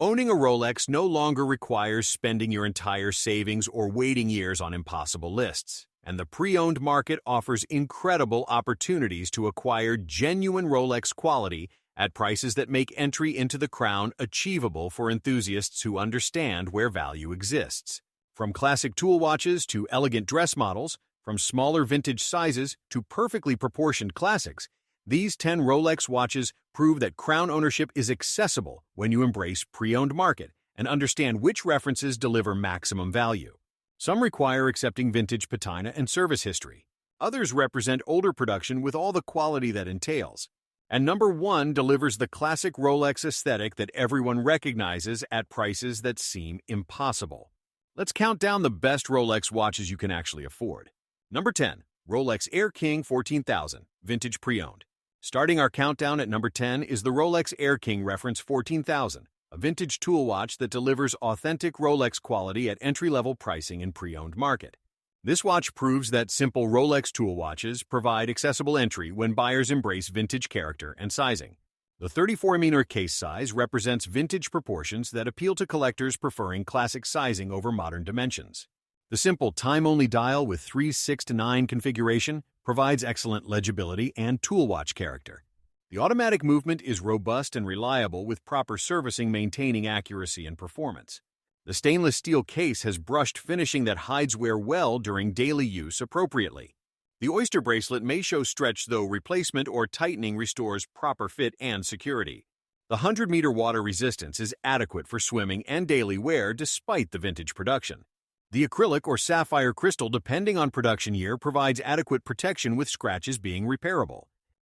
Owning a Rolex no longer requires spending your entire savings or waiting years on impossible lists, and the pre-owned market offers incredible opportunities to acquire genuine Rolex quality at prices that make entry into the crown achievable for enthusiasts who understand where value exists. From classic tool watches to elegant dress models, from smaller vintage sizes to perfectly proportioned classics, these 10 Rolex watches prove that crown ownership is accessible when you embrace pre-owned market and understand which references deliver maximum value. Some require accepting vintage patina and service history. Others represent older production with all the quality that entails. And number 1 delivers the classic Rolex aesthetic that everyone recognizes at prices that seem impossible. Let's count down the best Rolex watches you can actually afford. Number 10, Rolex Air King 14000, Vintage Pre-Owned. Starting our countdown at number 10 is the Rolex Air King Reference 14000, a vintage tool watch that delivers authentic Rolex quality at entry-level pricing in pre-owned market. This watch proves that simple Rolex tool watches provide accessible entry when buyers embrace vintage character and sizing. The 34mm case size represents vintage proportions that appeal to collectors preferring classic sizing over modern dimensions. The simple time-only dial with 3/6-9 configuration provides excellent legibility and tool watch character. The automatic movement is robust and reliable with proper servicing maintaining accuracy and performance. The stainless steel case has brushed finishing that hides wear well during daily use appropriately. The Oyster bracelet may show stretch though replacement or tightening restores proper fit and security. The 100-meter water resistance is adequate for swimming and daily wear despite the vintage production. The acrylic or sapphire crystal, depending on production year, provides adequate protection with scratches being repairable.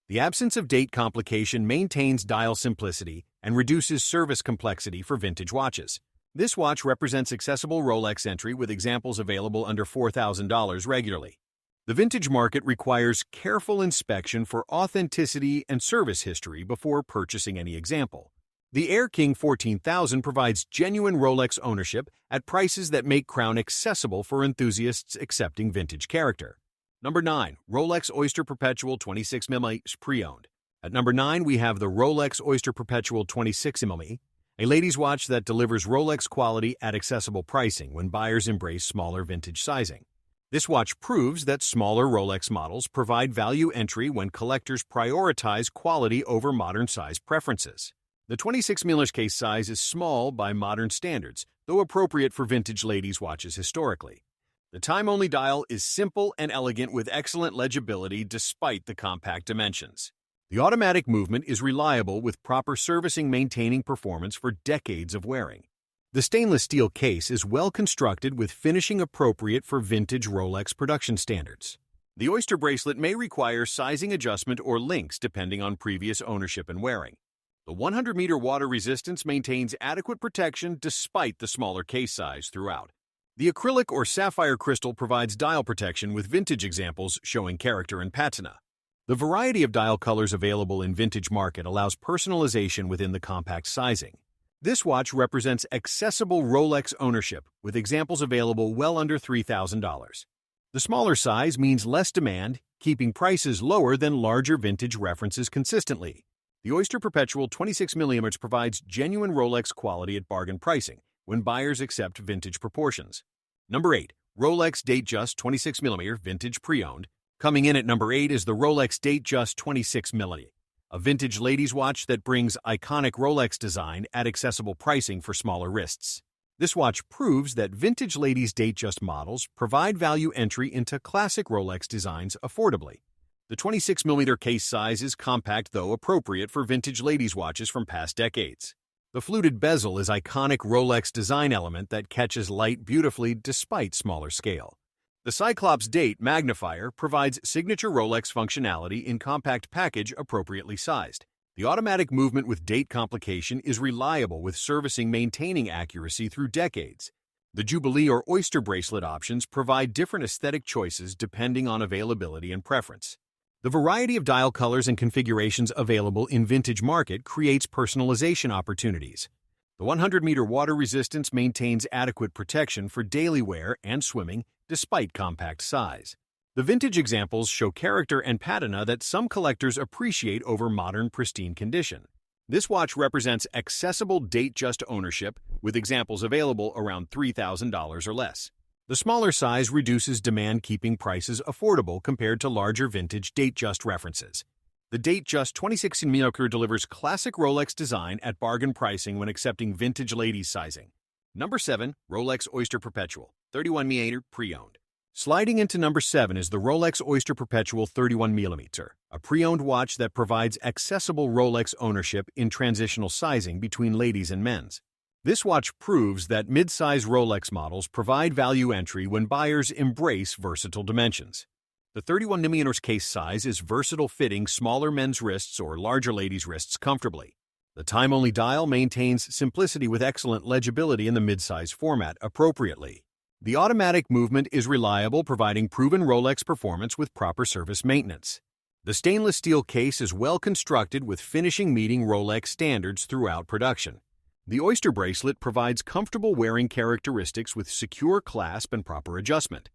The absence of date complication maintains dial simplicity and reduces service complexity for vintage watches. This watch represents accessible Rolex entry with examples available under $4,000 regularly. The vintage market requires careful inspection for authenticity and service history before purchasing any example. The Air King 14000 provides genuine Rolex ownership at prices that make crown accessible for enthusiasts accepting vintage character. Number 9, Rolex Oyster Perpetual 26mm Pre-Owned. At number 9, we have the Rolex Oyster Perpetual 26mm, a ladies' watch that delivers Rolex quality at accessible pricing when buyers embrace smaller vintage sizing. This watch proves that smaller Rolex models provide value entry when collectors prioritize quality over modern size preferences. The 26mm case size is small by modern standards, though appropriate for vintage ladies' watches historically. The time-only dial is simple and elegant with excellent legibility despite the compact dimensions. The automatic movement is reliable with proper servicing maintaining performance for decades of wearing. The stainless steel case is well constructed with finishing appropriate for vintage Rolex production standards. The Oyster bracelet may require sizing adjustment or links depending on previous ownership and wearing. The 100-meter water resistance maintains adequate protection despite the smaller case size throughout. The acrylic or sapphire crystal provides dial protection with vintage examples showing character and patina. The variety of dial colors available in vintage market allows personalization within the compact sizing. This watch represents accessible Rolex ownership with examples available well under $3,000. The smaller size means less demand, keeping prices lower than larger vintage references consistently. The Oyster Perpetual 26mm provides genuine Rolex quality at bargain pricing when buyers accept vintage proportions. Number 8, Rolex Datejust 26mm Vintage Pre-Owned. Coming in at number 8 is the Rolex Datejust 26mm, a vintage ladies' watch that brings iconic Rolex design at accessible pricing for smaller wrists. This watch proves that vintage ladies' Datejust models provide value entry into classic Rolex designs affordably. The 26mm case size is compact though appropriate for vintage ladies' watches from past decades. The fluted bezel is iconic Rolex design element that catches light beautifully despite smaller scale. The Cyclops Date Magnifier provides signature Rolex functionality in compact package appropriately sized. The automatic movement with date complication is reliable with servicing maintaining accuracy through decades. The Jubilee or Oyster bracelet options provide different aesthetic choices depending on availability and preference. The variety of dial colors and configurations available in vintage market creates personalization opportunities. The 100-meter water resistance maintains adequate protection for daily wear and swimming despite compact size. The vintage examples show character and patina that some collectors appreciate over modern pristine condition. This watch represents accessible date-just ownership, with examples available around $3,000 or less. The smaller size reduces demand, keeping prices affordable compared to larger vintage date-just references. The date-just 26mm delivers classic Rolex design at bargain pricing when accepting vintage ladies sizing. Number 7. Rolex Oyster Perpetual 31mm pre-owned. Sliding into number 7 is the Rolex Oyster Perpetual 31mm, a pre-owned watch that provides accessible Rolex ownership in transitional sizing between ladies and men's. This watch proves that mid-size Rolex models provide value entry when buyers embrace versatile dimensions. The 31mm case size is versatile, fitting smaller men's wrists or larger ladies' wrists comfortably. The time-only dial maintains simplicity with excellent legibility in the mid-size format appropriately. The automatic movement is reliable, providing proven Rolex performance with proper service maintenance. The stainless steel case is well constructed, with finishing meeting Rolex standards throughout production. The Oyster bracelet provides comfortable wearing characteristics with secure clasp and proper adjustment.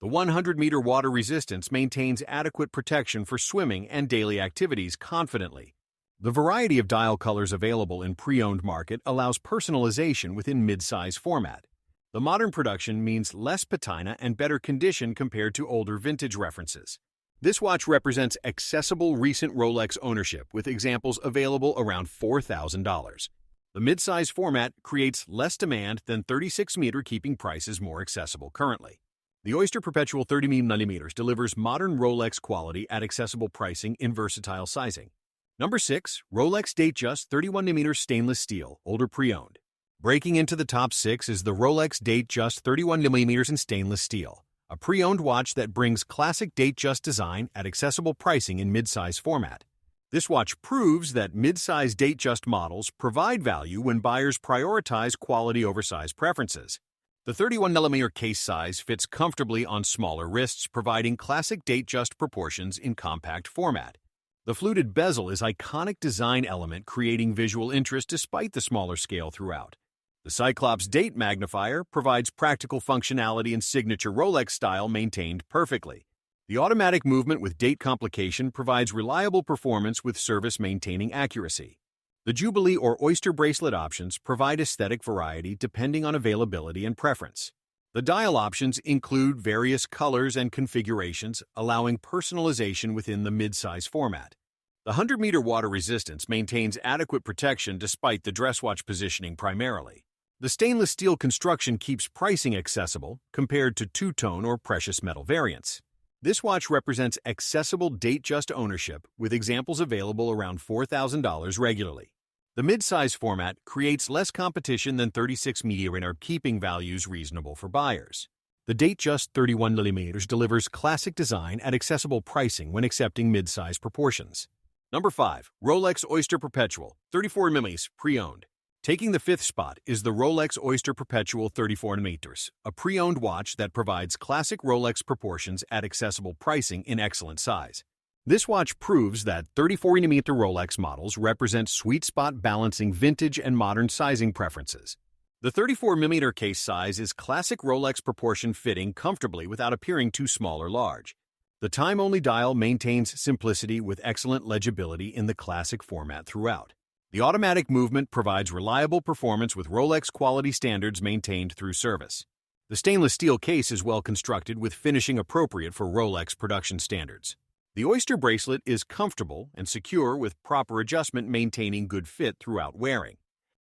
The 100-meter water resistance maintains adequate protection for swimming and daily activities confidently. The variety of dial colors available in pre-owned market allows personalization within mid-size format. The modern production means less patina and better condition compared to older vintage references. This watch represents accessible recent Rolex ownership, with examples available around $4,000. The mid-size format creates less demand than 36mm, keeping prices more accessible currently. The Oyster Perpetual 30mm delivers modern Rolex quality at accessible pricing in versatile sizing. Number 6. Rolex Datejust 31mm stainless steel, older pre-owned. Breaking into the top 6 is the Rolex Datejust 31mm in stainless steel, a pre-owned watch that brings classic Datejust design at accessible pricing in mid-size format. This watch proves that mid-size Datejust models provide value when buyers prioritize quality over size preferences. The 31mm case size fits comfortably on smaller wrists, providing classic Datejust proportions in compact format. The fluted bezel is an iconic design element, creating visual interest despite the smaller scale throughout. The Cyclops date magnifier provides practical functionality in signature Rolex style, maintained perfectly. The automatic movement with date complication provides reliable performance with service maintaining accuracy. The Jubilee or Oyster bracelet options provide aesthetic variety depending on availability and preference. The dial options include various colors and configurations, allowing personalization within the mid-size format. The 100-meter water resistance maintains adequate protection despite the dress watch positioning primarily. The stainless steel construction keeps pricing accessible compared to two-tone or precious metal variants. This watch represents accessible date-just ownership, with examples available around $4,000 regularly. The mid-size format creates less competition than 36mm, keeping values reasonable for buyers. The Datejust 31mm delivers classic design at accessible pricing when accepting mid-size proportions. Number 5. Rolex Oyster Perpetual 34mm pre-owned. Taking the 5th spot is the Rolex Oyster Perpetual 34mm, a pre-owned watch that provides classic Rolex proportions at accessible pricing in excellent size. This watch proves that 34mm Rolex models represent sweet spot, balancing vintage and modern sizing preferences. The 34mm case size is classic Rolex proportion, fitting comfortably without appearing too small or large. The time-only dial maintains simplicity with excellent legibility in the classic format throughout. The automatic movement provides reliable performance with Rolex quality standards maintained through service. The stainless steel case is well constructed, with finishing appropriate for Rolex production standards. The Oyster bracelet is comfortable and secure, with proper adjustment maintaining good fit throughout wearing.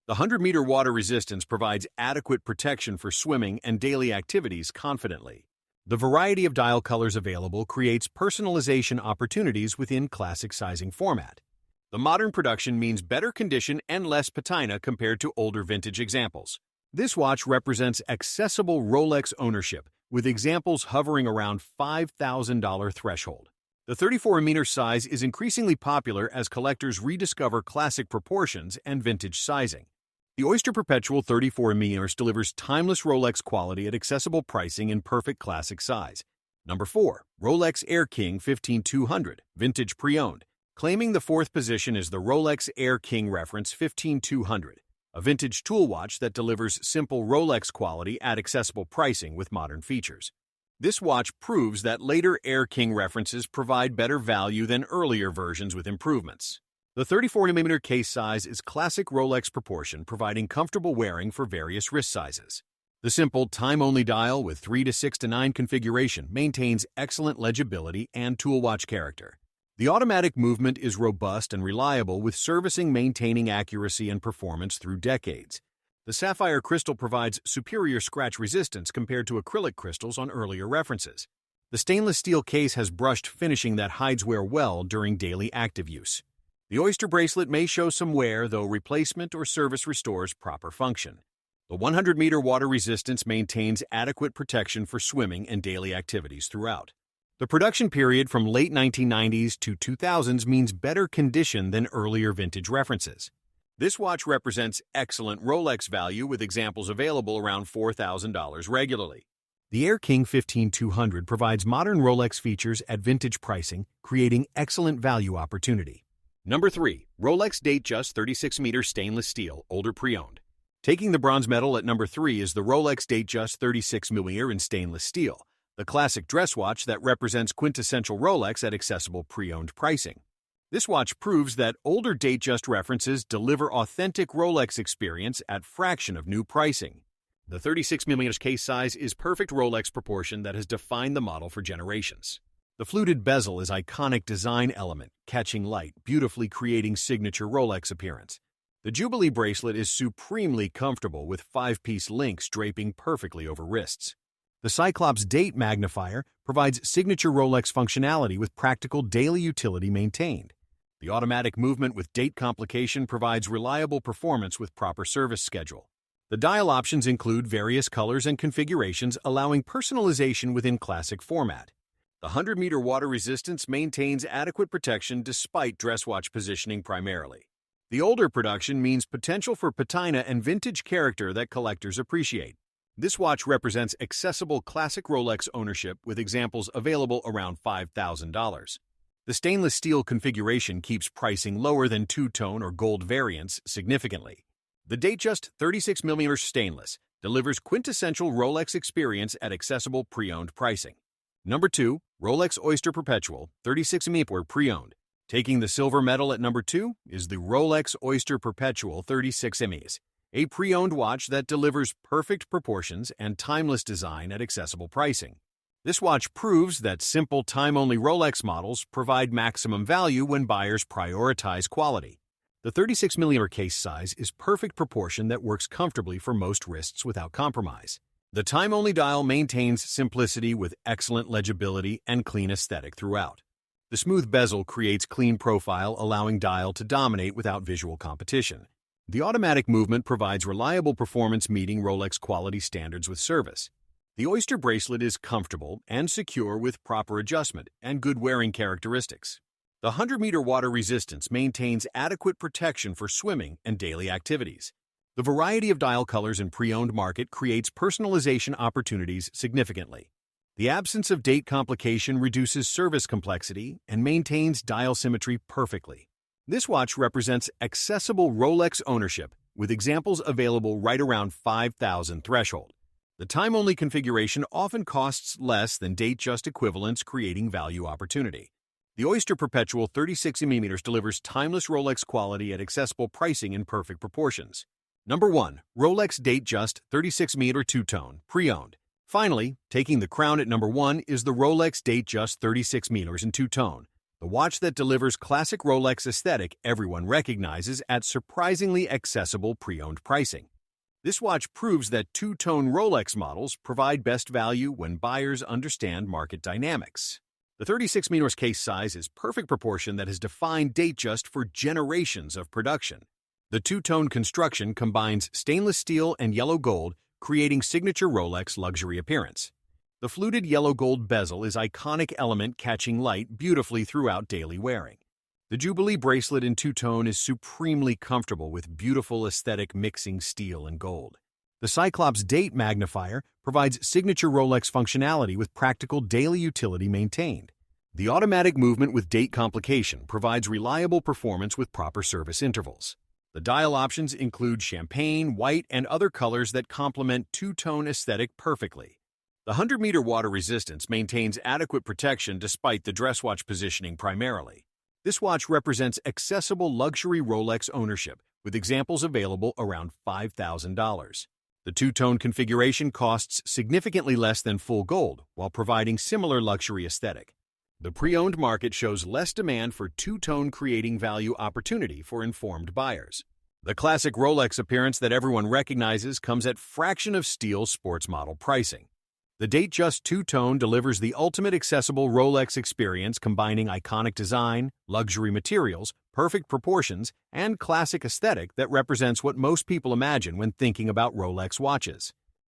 The 100-meter water resistance provides adequate protection for swimming and daily activities confidently. The variety of dial colors available creates personalization opportunities within classic sizing format. The modern production means better condition and less patina compared to older vintage examples. This watch represents accessible Rolex ownership, with examples hovering around $5,000 threshold. The 34mm size is increasingly popular as collectors rediscover classic proportions and vintage sizing. The Oyster Perpetual 34mm delivers timeless Rolex quality at accessible pricing in perfect classic size. Number 4. Rolex Air King 15200, vintage pre-owned. Claiming the 4th position is the Rolex Air King Reference 15200, a vintage tool watch that delivers simple Rolex quality at accessible pricing with modern features. This watch proves that later Air King references provide better value than earlier versions with improvements. The 34mm case size is classic Rolex proportion, providing comfortable wearing for various wrist sizes. The simple time-only dial with 3 to 6 to 9 configuration maintains excellent legibility and tool watch character. The automatic movement is robust and reliable, with servicing maintaining accuracy and performance through decades. The sapphire crystal provides superior scratch resistance compared to acrylic crystals on earlier references. The stainless steel case has brushed finishing that hides wear well during daily active use. The Oyster bracelet may show some wear, though replacement or service restores proper function. The 100-meter water resistance maintains adequate protection for swimming and daily activities throughout. The production period from late 1990s to 2000s means better condition than earlier vintage references. This watch represents excellent Rolex value, with examples available around $4,000 regularly. The Air King 15200 provides modern Rolex features at vintage pricing, creating excellent value opportunity. Number 3. Rolex Datejust 36-meter stainless steel, older pre-owned. Taking the bronze medal at number 3 is the Rolex Datejust 36mm in stainless steel, the classic dress watch that represents quintessential Rolex at accessible pre-owned pricing. This watch proves that older Datejust references deliver authentic Rolex experience at fraction of new pricing. The 36mm case size is perfect Rolex proportion that has defined the model for generations. The fluted bezel is iconic design element, catching light, beautifully creating signature Rolex appearance. The Jubilee bracelet is supremely comfortable, with 5-piece links draping perfectly over wrists. The Cyclops date magnifier provides signature Rolex functionality with practical daily utility maintained. The automatic movement with date complication provides reliable performance with proper service schedule. The dial options include various colors and configurations, allowing personalization within classic format. The 100-meter water resistance maintains adequate protection despite dress watch positioning primarily. The older production means potential for patina and vintage character that collectors appreciate. This watch represents accessible classic Rolex ownership, with examples available around $5,000. The stainless steel configuration keeps pricing lower than two-tone or gold variants significantly. The Datejust 36mm stainless delivers quintessential Rolex experience at accessible pre-owned pricing. Number 2, Rolex Oyster Perpetual 36mm pre-owned. Taking the silver medal at number 2 is the Rolex Oyster Perpetual 36mm, a pre-owned watch that delivers perfect proportions and timeless design at accessible pricing. This watch proves that simple time-only Rolex models provide maximum value when buyers prioritize quality. The 36mm case size is perfect proportion that works comfortably for most wrists without compromise. The time-only dial maintains simplicity with excellent legibility and clean aesthetic throughout. The smooth bezel creates clean profile, allowing dial to dominate without visual competition. The automatic movement provides reliable performance, meeting Rolex quality standards with service. The Oyster bracelet is comfortable and secure with proper adjustment and good wearing characteristics. The 100-meter water resistance maintains adequate protection for swimming and daily activities. The variety of dial colors in pre-owned market creates personalization opportunities significantly. The absence of date complication reduces service complexity and maintains dial symmetry perfectly. This watch represents accessible Rolex ownership, with examples available right around $5,000 threshold. The time-only configuration often costs less than Datejust equivalents, creating value opportunity. The Oyster Perpetual 36mm delivers timeless Rolex quality at accessible pricing in perfect proportions. Number 1, Rolex Datejust 36mm two-tone, pre-owned. Finally, taking the crown at number 1 is the Rolex Datejust 36mm in two-tone, the watch that delivers classic Rolex aesthetic everyone recognizes at surprisingly accessible pre-owned pricing. This watch proves that two-tone Rolex models provide best value when buyers understand market dynamics. The 36mm case size is perfect proportion that has defined Datejust for generations of production. The two-tone construction combines stainless steel and yellow gold, creating signature Rolex luxury appearance. The fluted yellow gold bezel is iconic element, catching light beautifully throughout daily wearing. The Jubilee bracelet in two-tone is supremely comfortable with beautiful aesthetic mixing steel and gold. The Cyclops date magnifier provides signature Rolex functionality with practical daily utility maintained. The automatic movement with date complication provides reliable performance with proper service intervals. The dial options include champagne, white, and other colors that complement two-tone aesthetic perfectly. The 100-meter water resistance maintains adequate protection despite the dress watch positioning primarily. This watch represents accessible luxury Rolex ownership, with examples available around $5,000. The two-tone configuration costs significantly less than full gold, while providing similar luxury aesthetic. The pre-owned market shows less demand for two-tone, creating value opportunity for informed buyers. The classic Rolex appearance that everyone recognizes comes at fraction of steel sports model pricing. The Datejust two-tone delivers the ultimate accessible Rolex experience, combining iconic design, luxury materials, perfect proportions, and classic aesthetic that represents what most people imagine when thinking about Rolex watches.